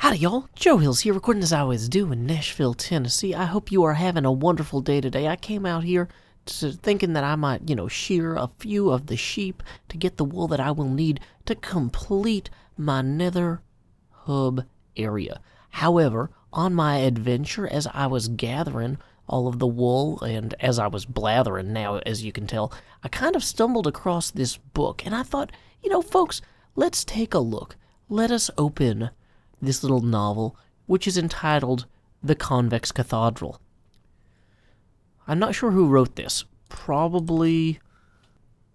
Howdy, y'all. Joe Hills here, recording as I always do in Nashville, Tennessee. I hope you are having a wonderful day today. I came out here thinking that I might, shear a few of the sheep to get the wool that I will need to complete my nether hub area. However, on my adventure, as I was gathering all of the wool and as I was blathering now, as you can tell, I kind of stumbled across this book, and I thought, folks, let's take a look. Let us open this little novel, which is entitled The Convex Cathedral. I'm not sure who wrote this. Probably,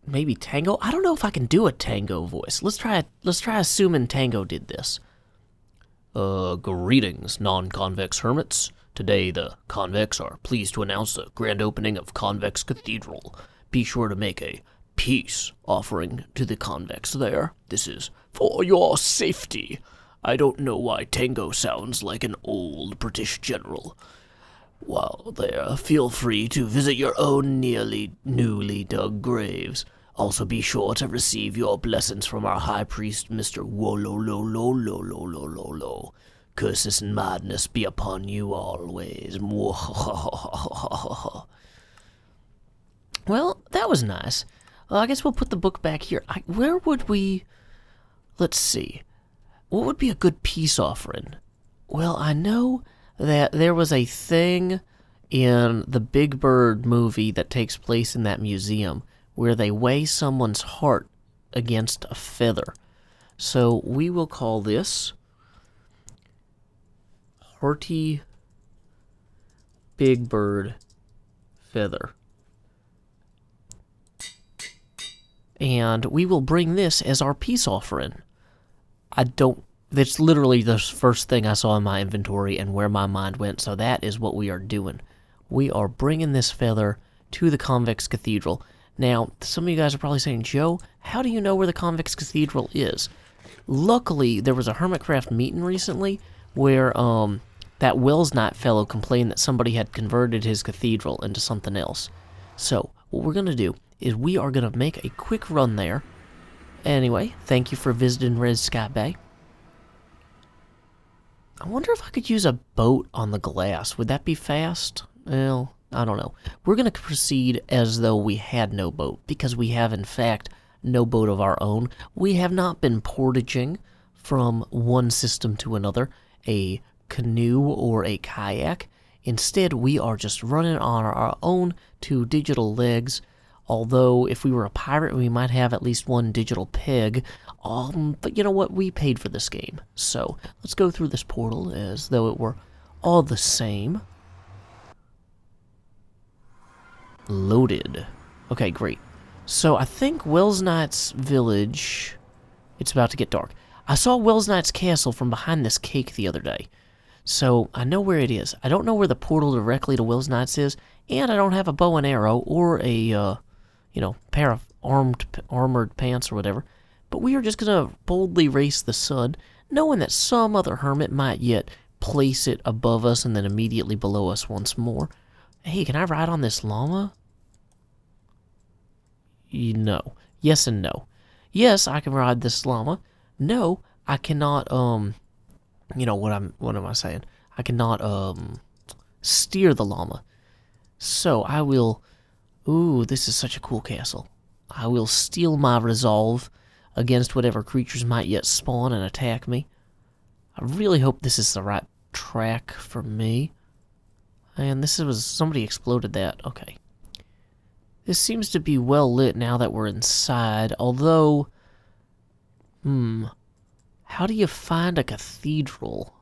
maybe Tango? I don't know if I can do a Tango voice. Let's try assuming Tango did this. Greetings, non-convex hermits. Today, the Convex are pleased to announce the grand opening of Convex Cathedral. Be sure to make a peace offering to the Convex there. This is for your safety. I don't know why Tango sounds like an old British general. While there, feel free to visit your own newly dug graves. Also be sure to receive your blessings from our high priest, Mr. Wololololololololo. Curses and madness be upon you always. Well, that was nice. I guess we'll put the book back here. Where would we... Let's see. What would be a good peace offering? Well, I know that there was a thing in the Big Bird movie that takes place in that museum where they weigh someone's heart against a feather. So we will call this Hearty Big Bird Feather. And we will bring this as our peace offering. That's literally the first thing I saw in my inventory and where my mind went, so that is what we are doing. We are bringing this feather to the Convex Cathedral. Now, some of you guys are probably saying, Joe, how do you know where the Convex Cathedral is? Luckily, there was a Hermitcraft meeting recently where that Wells Knight fellow complained that somebody had converted his cathedral into something else. So, what we're going to do is we are going to make a quick run there. Anyway, thank you for visiting Red Sky Bay. I wonder if I could use a boat on the glass. Would that be fast? Well, I don't know. We're going to proceed as though we had no boat, because we have, in fact, no boat of our own. We have not been portaging from one system to another, a canoe or a kayak. Instead, we are just running on our own two digital legs. Although, if we were a pirate, we might have at least one digital peg. But you know what? We paid for this game. So, let's go through this portal as though it were all the same. Loaded. Okay, great. So, I think Wells Knight's village... It's about to get dark. I saw Wells Knight's castle from behind this cake the other day. So, I know where it is. I don't know where the portal directly to Wells Knight's is. And I don't have a bow and arrow or a... pair of armored pants or whatever. But we are just going to boldly race the sun, knowing that some other hermit might yet place it above us and then immediately below us once more. Hey, can I ride on this llama? No. Yes and no. Yes, I can ride this llama. No, I cannot, what am I saying? I cannot, steer the llama. So, I will... Ooh, this is such a cool castle. I will steel my resolve against whatever creatures might yet spawn and attack me. I really hope this is the right track for me. And somebody exploded that. Okay. This seems to be well lit now that we're inside, although... How do you find a cathedral?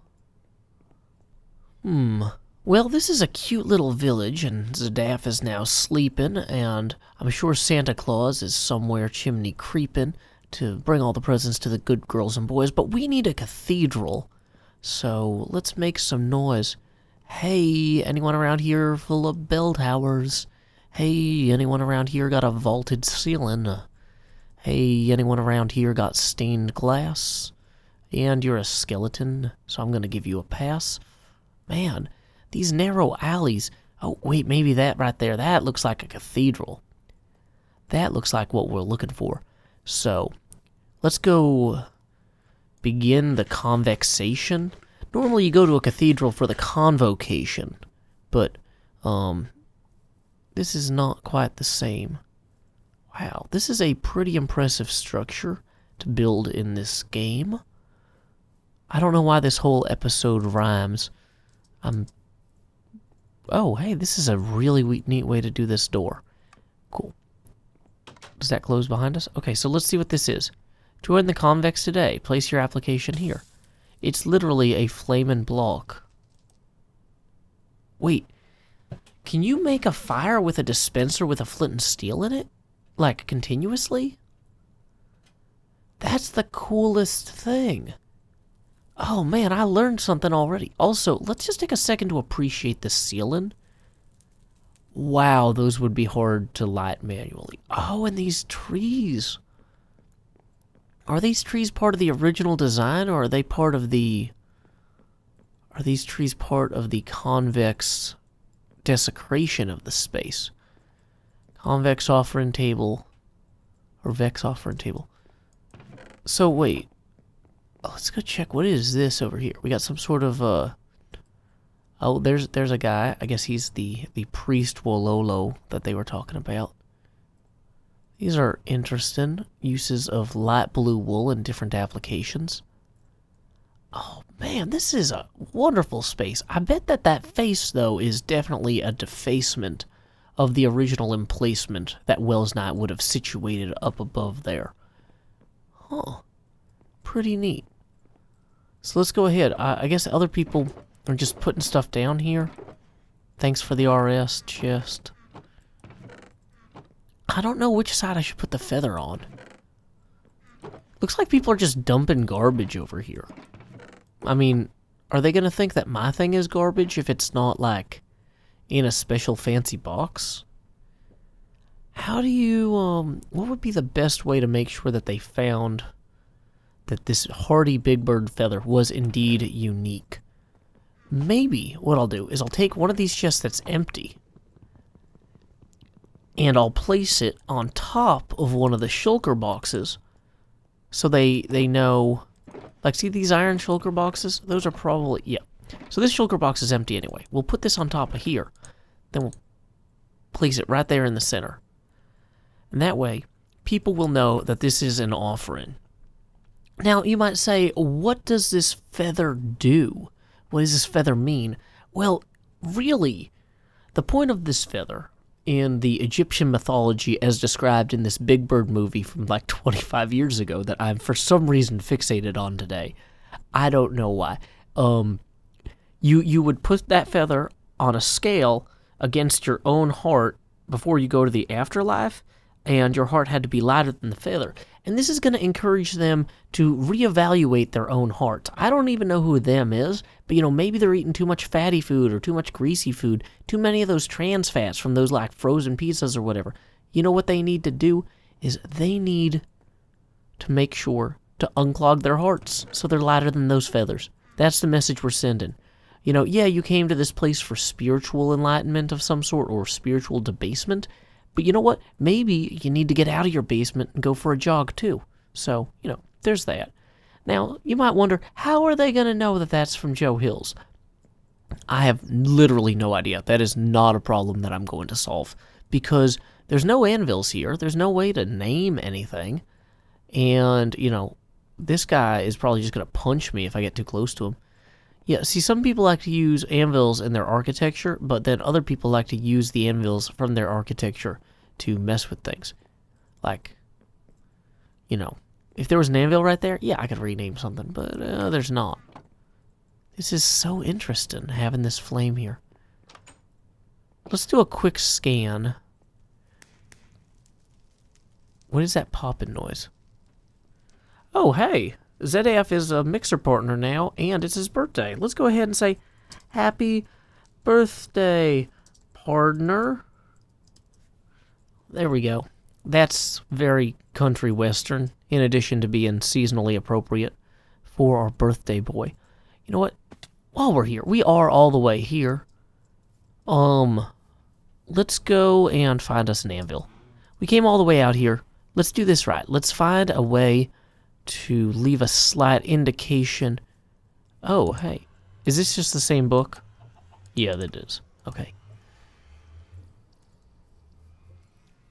Well, this is a cute little village, and Zadaf is now sleeping, and I'm sure Santa Claus is somewhere chimney creeping to bring all the presents to the good girls and boys, but we need a cathedral, so let's make some noise. Hey, anyone around here full of bell towers? Hey, anyone around here got a vaulted ceiling? Hey, anyone around here got stained glass? And you're a skeleton, so I'm going to give you a pass. Man... These narrow alleys... Oh, wait, maybe that right there. That looks like a cathedral. That looks like what we're looking for. So, let's go begin the convexation. Normally you go to a cathedral for the convocation, but, this is not quite the same. Wow, this is a pretty impressive structure to build in this game. I don't know why this whole episode rhymes. Oh, hey, this is a really neat way to do this door. Cool. Does that close behind us? Okay, so let's see what this is. Join the Convex today. Place your application here. It's literally a flaming block. Wait, can you make a fire with a dispenser with a flint and steel in it? Like, continuously? That's the coolest thing. Oh man, I learned something already. Also, let's just take a second to appreciate the ceiling. Wow, those would be hard to light manually. Oh, and these trees. Are these trees part of the original design, or are they part of the... Are these trees part of the convex desecration of the space? Convex offering table. Or Vex offering table. So, wait. Let's go check. What is this over here? We got some sort of, Oh, there's a guy. I guess he's the priest Wololo that they were talking about. These are interesting uses of light blue wool in different applications. Oh, man, this is a wonderful space. I bet that face, though, is definitely a defacement of the original emplacement that Wells Knight would have situated up above there. Huh. Pretty neat. So let's go ahead. I guess other people are just putting stuff down here. Thanks for the RS chest. I don't know which side I should put the feather on. Looks like people are just dumping garbage over here. I mean, are they going to think that my thing is garbage if it's not, like, in a special fancy box? How do you, what would be the best way to make sure that they found that this hardy big bird feather was indeed unique? Maybe what I'll do is I'll take one of these chests that's empty, and I'll place it on top of one of the shulker boxes, so they know, like, see these iron shulker boxes? Those are probably, yeah. So this shulker box is empty anyway. We'll put this on top of here, then we'll place it right there in the center. And that way, people will know that this is an offering. Now, you might say, what does this feather do? What does this feather mean? Well, really, the point of this feather in the Egyptian mythology as described in this Big Bird movie from like 25 years ago that I'm for some reason fixated on today. I don't know why. You would put that feather on a scale against your own heart before you go to the afterlife, and your heart had to be lighter than the feather. And this is going to encourage them to reevaluate their own heart. I don't even know who them is, but, you know, maybe they're eating too much fatty food or too much greasy food, too many of those trans fats from those, like, frozen pizzas or whatever. You know what they need to do is they need to make sure to unclog their hearts so they're lighter than those feathers. That's the message we're sending. You know, yeah, you came to this place for spiritual enlightenment of some sort or spiritual debasement, but you know what? Maybe you need to get out of your basement and go for a jog too. So, you know, there's that. Now, you might wonder, how are they going to know that that's from Joe Hills? I have literally no idea. That is not a problem that I'm going to solve, because there's no anvils here. There's no way to name anything. And, you know, this guy is probably just going to punch me if I get too close to him. Yeah, see, some people like to use anvils in their architecture, but then other people like to use the anvils from their architecture to mess with things. Like, you know, if there was an anvil right there, yeah, I could rename something, but there's not. This is so interesting, having this flame here. Let's do a quick scan. What is that popping noise? Oh, hey! ZAF is a mixer partner now, and it's his birthday. Let's go ahead and say, happy birthday, partner. There we go. That's very country western, in addition to being seasonally appropriate for our birthday boy. You know what? While we're here, we are all the way here. Let's go and find us an anvil. We came all the way out here. Let's do this right. Let's find a way to leave a slight indication. Oh, hey. Is this just the same book? Yeah, that is. Okay.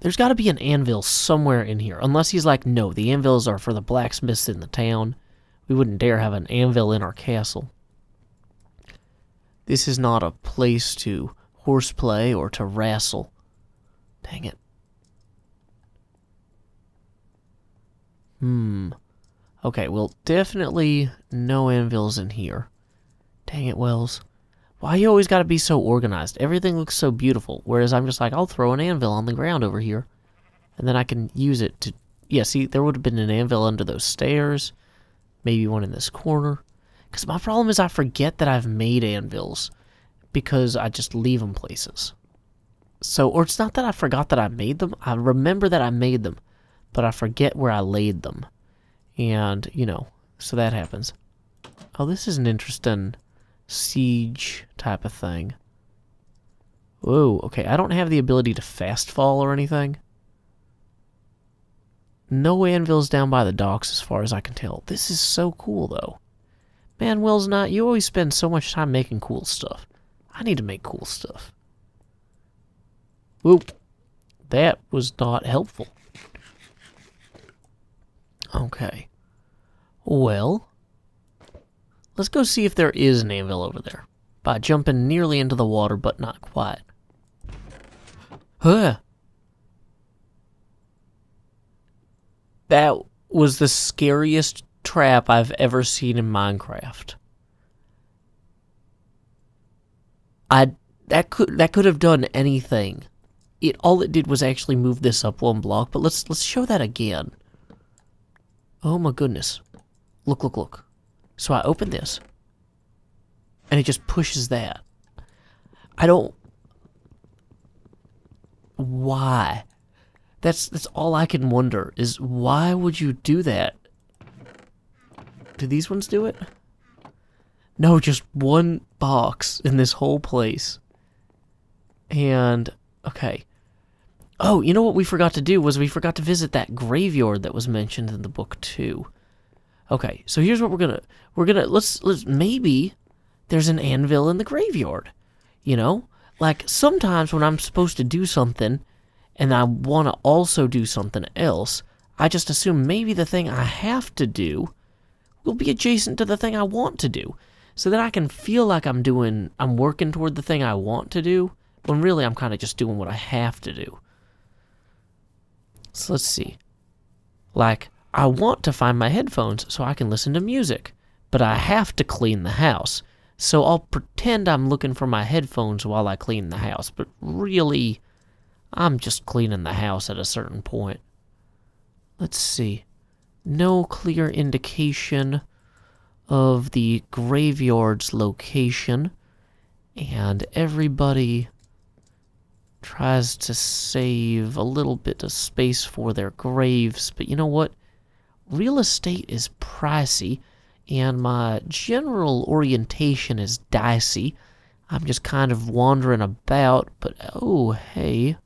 There's got to be an anvil somewhere in here. Unless he's like, no, the anvils are for the blacksmiths in the town. We wouldn't dare have an anvil in our castle. This is not a place to horseplay or to wrestle. Dang it. Okay, well, definitely no anvils in here. Dang it, Wells. Why you always gotta be so organized? Everything looks so beautiful. Whereas I'm just like, I'll throw an anvil on the ground over here. And then I can use it to... Yeah, see, there would have been an anvil under those stairs. Maybe one in this corner. Because my problem is I forget that I've made anvils. Because I just leave them places. So, or it's not that I forgot that I made them. I remember that I made them. But I forget where I laid them. And, you know, so that happens. Oh, this is an interesting siege type of thing. Whoa, okay, I don't have the ability to fast fall or anything. No anvils down by the docks as far as I can tell. This is so cool, though. Man, Wells, you always spend so much time making cool stuff. I need to make cool stuff. Whoop. That was not helpful. Okay. Well, let's go see if there is an anvil over there. By jumping nearly into the water, but not quite. Huh. That was the scariest trap I've ever seen in Minecraft. That could have done anything. All it did was actually move this up one block, but let's show that again. Oh my goodness. Look, look, look. So I open this. And it just pushes that. I don't... Why? That's all I can wonder, is why would you do that? Do these ones do it? No, just one box in this whole place. And, okay. Oh, you know what we forgot to do was we forgot to visit that graveyard that was mentioned in the book too. Okay, so here's what we're gonna let's maybe there's an anvil in the graveyard. You know? Like sometimes when I'm supposed to do something and I want to also do something else, I just assume maybe the thing I have to do will be adjacent to the thing I want to do. So that I can feel like I'm working toward the thing I want to do, when really I'm kind of just doing what I have to do. So let's see. Like, I want to find my headphones so I can listen to music, but I have to clean the house. So I'll pretend I'm looking for my headphones while I clean the house, but really, I'm just cleaning the house at a certain point. Let's see. No clear indication of the graveyard's location, and everybody tries to save a little bit of space for their graves, but you know what? Real estate is pricey, and my general orientation is dicey. I'm just kind of wandering about, but oh, hey.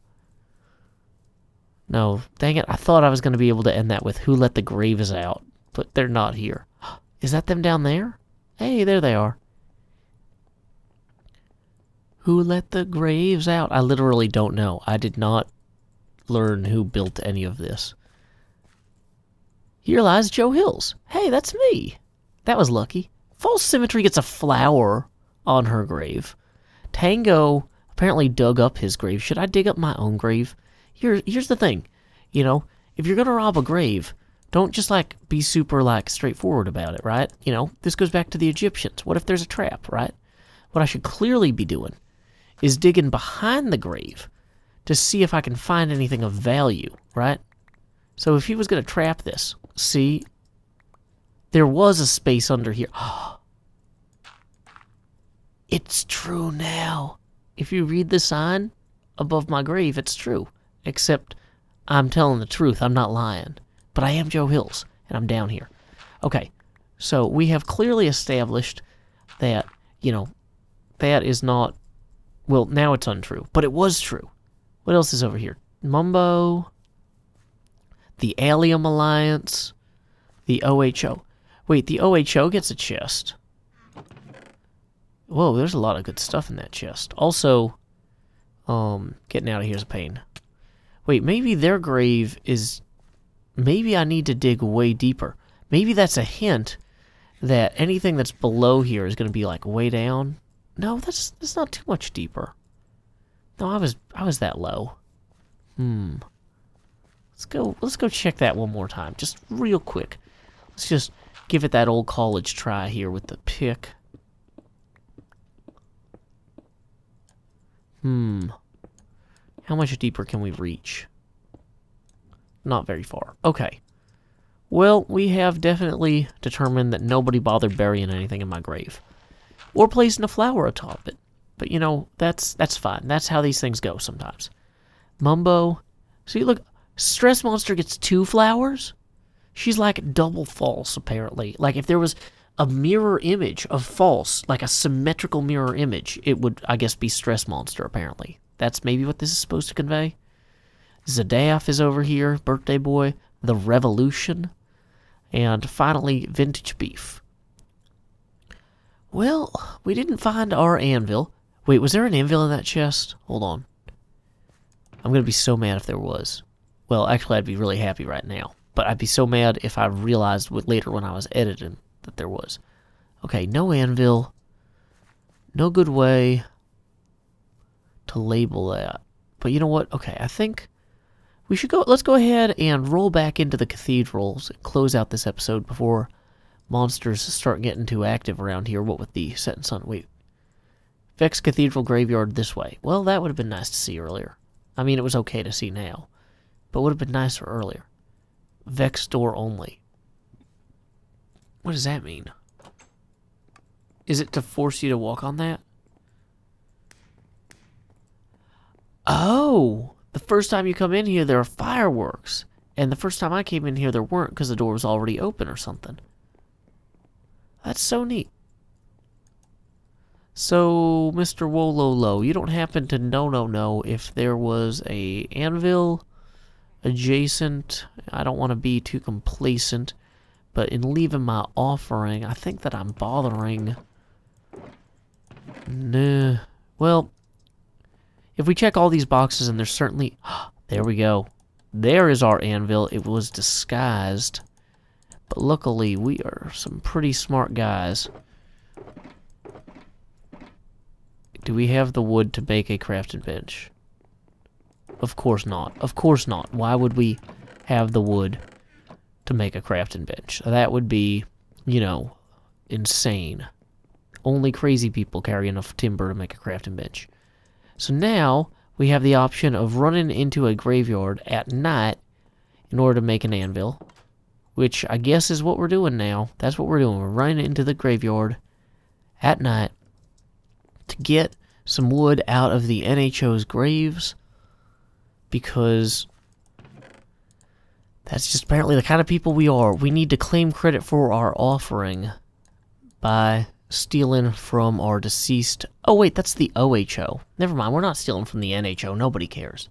No, dang it, I thought I was going to be able to end that with who let the graves out, but they're not here. Is that them down there? Hey, there they are. Who let the graves out? I literally don't know. I did not learn who built any of this. Here lies Joe Hills. Hey, that's me. That was lucky. False Symmetry gets a flower on her grave. Tango apparently dug up his grave. Should I dig up my own grave? Here's the thing. You know, if you're going to rob a grave, don't just, like, be super, like, straightforward about it, right? You know, this goes back to the Egyptians. What if there's a trap, right? What I should clearly be doing is digging behind the grave to see if I can find anything of value, right? So if he was going to trap this, see, there was a space under here. It's true now. If you read the sign above my grave, it's true. Except I'm telling the truth. I'm not lying. But I am Joe Hills, and I'm down here. Okay, so we have clearly established that, you know, that is not... Well, now it's untrue, but it was true. What else is over here? Mumbo, the Allium Alliance, the OHO. Wait, the OHO gets a chest. Whoa, there's a lot of good stuff in that chest. Also, getting out of here is a pain. Wait, maybe their grave is... Maybe I need to dig way deeper. Maybe that's a hint that anything that's below here is going to be, like, way down. No, that's not too much deeper. No, I was that low. Let's go check that one more time, just real quick. Let's just give it that old college try here with the pick. How much deeper can we reach? Not very far. Okay. Well, we have definitely determined that nobody bothered burying anything in my grave. Or placing a flower atop it. But, you know, that's fine. That's how these things go sometimes. Mumbo. See, look. Stress Monster gets 2 flowers? She's like double false, apparently. Like, if there was a mirror image of false, like a symmetrical mirror image, it would, I guess, be Stress Monster, apparently. That's maybe what this is supposed to convey. Zadaf is over here, Birthday Boy, The Revolution, and finally, Vintage Beef. Well, we didn't find our anvil. Wait, was there an anvil in that chest? Hold on. I'm going to be so mad if there was. Well, actually, I'd be really happy right now. But I'd be so mad if I realized later when I was editing that there was. Okay, no anvil. No good way to label that. But you know what? Okay, I think we should go. Let's go ahead and roll back into the cathedrals and close out this episode before monsters start getting too active around here. What with the setting sun? Wait. Vex Cathedral Graveyard this way. Well, that would have been nice to see earlier. I mean, it was okay to see now. But would have been nicer earlier. Vex door only. What does that mean? Is it to force you to walk on that? Oh! The first time you come in here, there are fireworks. And the first time I came in here, there weren't because the door was already open or something. That's so neat. So, Mr. Wololo, you don't happen to know if there was a anvil adjacent. I don't want to be too complacent, but in leaving my offering, I think that I'm bothering. Nah. Well, if we check all these boxes, and there's certainly... There we go. There is our anvil. It was disguised. But luckily, we are some pretty smart guys. Do we have the wood to make a crafted bench? Of course not. Of course not. Why would we have the wood to make a crafting bench? That would be, you know, insane. Only crazy people carry enough timber to make a crafting bench. So now we have the option of running into a graveyard at night in order to make an anvil, which I guess is what we're doing now. That's what we're doing. We're running into the graveyard at night to get some wood out of the NHO's graves, because that's just apparently the kind of people we are. We need to claim credit for our offering by stealing from our deceased... Oh, wait, that's the OHO. Never mind, we're not stealing from the NHO. Nobody cares.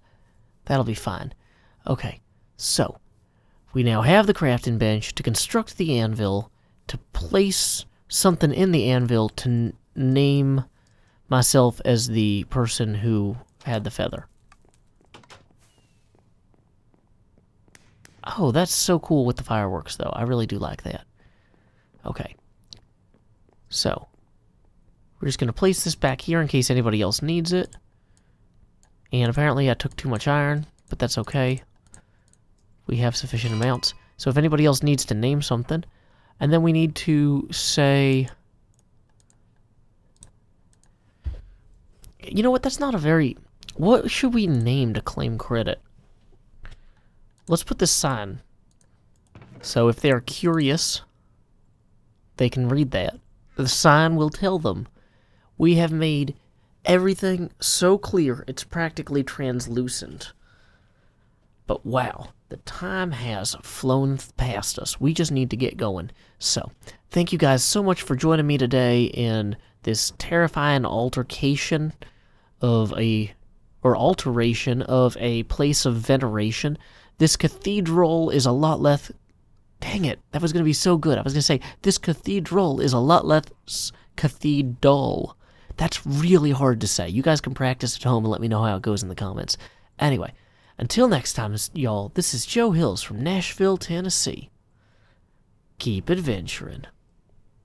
That'll be fine. Okay, so we now have the crafting bench to construct the anvil, to place something in the anvil to name myself as the person who had the feather. Oh, that's so cool with the fireworks, though. I really do like that. Okay. So, we're just going to place this back here in case anybody else needs it. And apparently I took too much iron, but that's okay. We have sufficient amounts. So if anybody else needs to name something, and then we need to say... You know what, that's not a very... What should we name to claim credit? Let's put this sign. So if they're curious, they can read that. The sign will tell them. We have made everything so clear, it's practically translucent. But wow, the time has flown past us. We just need to get going. So, thank you guys so much for joining me today in this terrifying altercation of alteration of a place of veneration. This cathedral is a lot less... Dang it, that was going to be so good. I was going to say, this cathedral is a lot less cathedral That's really hard to say. You guys can practice at home and let me know how it goes in the comments. Anyway, until next time, y'all, this is Joe Hills from Nashville, Tennessee. Keep adventuring.